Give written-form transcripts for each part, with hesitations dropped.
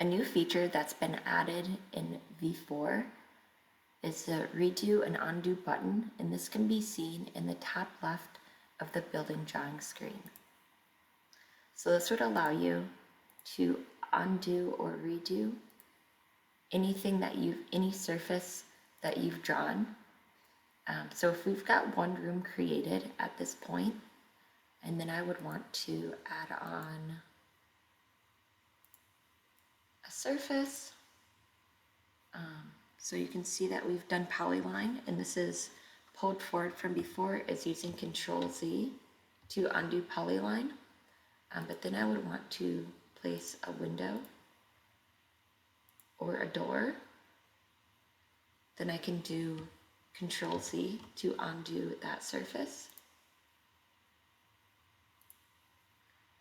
A new feature that's been added in V4 is the redo and undo button, and this can be seen in the top left of the building drawing screen. So this would allow you to undo or redo any surface that you've drawn. So if we've got one room created at this point, and then I would want to add on a surface. So you can see that we've done polyline, and this is pulled forward from before. It's using Control Z to undo polyline. But then I would want to place a window or a door. Then I can do Control Z to undo that surface.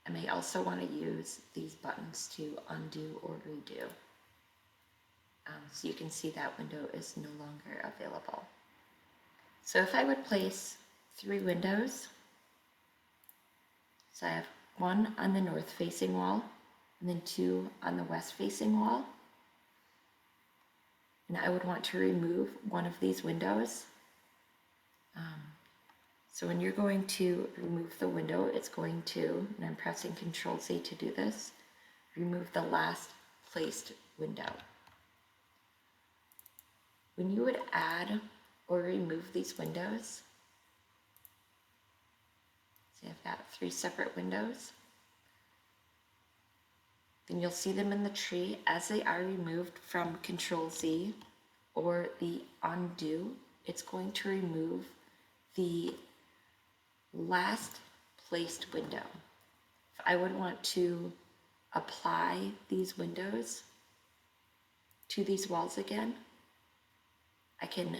I may also want to use these buttons to undo or redo. So you can see that window is no longer available. So if I would place 3 windows, so I have 1 on the north facing wall, and then 2 on the west facing wall, and I would want to remove one of these windows. So when you're going to remove the window, it's going to, and I'm pressing Control Z to do this, remove the last placed window. When you would add or remove these windows, see I've got 3 separate windows, then you'll see them in the tree as they are removed from Control Z or the undo. It's going to remove the last placed window. If I would want to apply these windows to these walls again, I can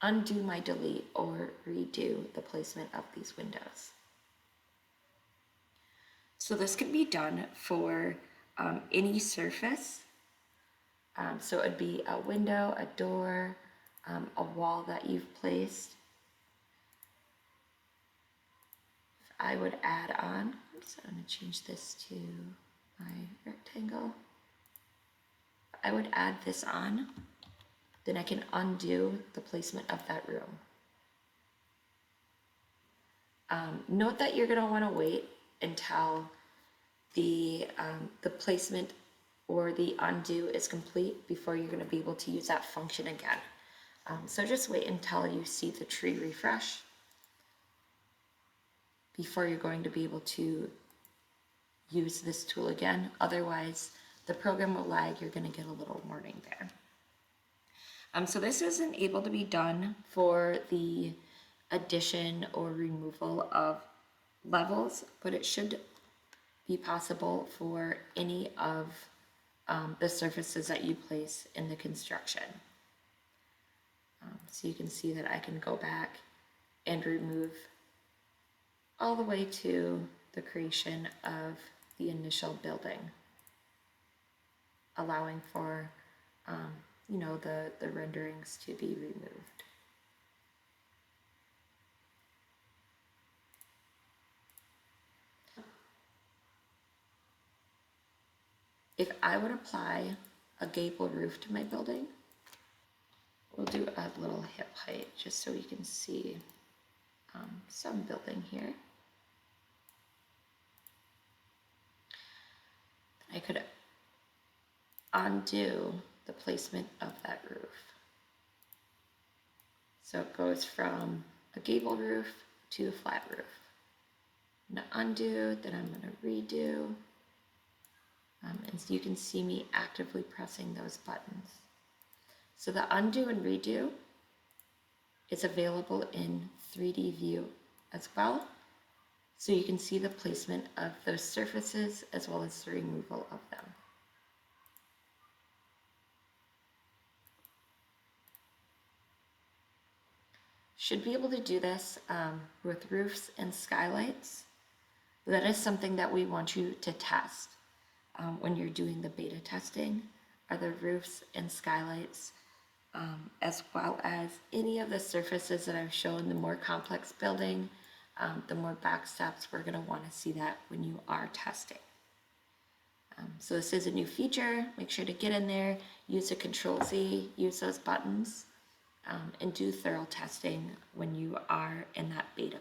undo my delete or redo the placement of these windows. So this can be done for any surface. So it'd be a window, a door, a wall that you've placed. I would add on, so I'm going to change this to my rectangle. I would add this on, then I can undo the placement of that room. Note that you're going to want to wait until the placement or the undo is complete before you're going to be able to use that function again. So just wait until you see the tree refresh before you're going to be able to use this tool again. Otherwise, the program will lag. You're going to get a little warning there. So this isn't able to be done for the addition or removal of levels, but it should be possible for any of the surfaces that you place in the construction. So you can see that I can go back and remove all the way to the creation of the initial building, allowing for the renderings to be removed. If I would apply a gable roof to my building, we'll do a little hip height just so we can see some building here. I could undo the placement of that roof. So it goes from a gable roof to a flat roof. I'm going to undo, then I'm going to redo. And so you can see me actively pressing those buttons. So the undo and redo is available in 3D view as well. So you can see the placement of those surfaces as well as the removal of them. Should be able to do this with roofs and skylights. That is something that we want you to test when you're doing the beta testing, are the roofs and skylights, as well as any of the surfaces that I've shown. The more complex building, the more back steps, we're going to want to see that when you are testing. So this is a new feature. Make sure to get in there, use the Control Z, use those buttons, and do thorough testing when you are in that beta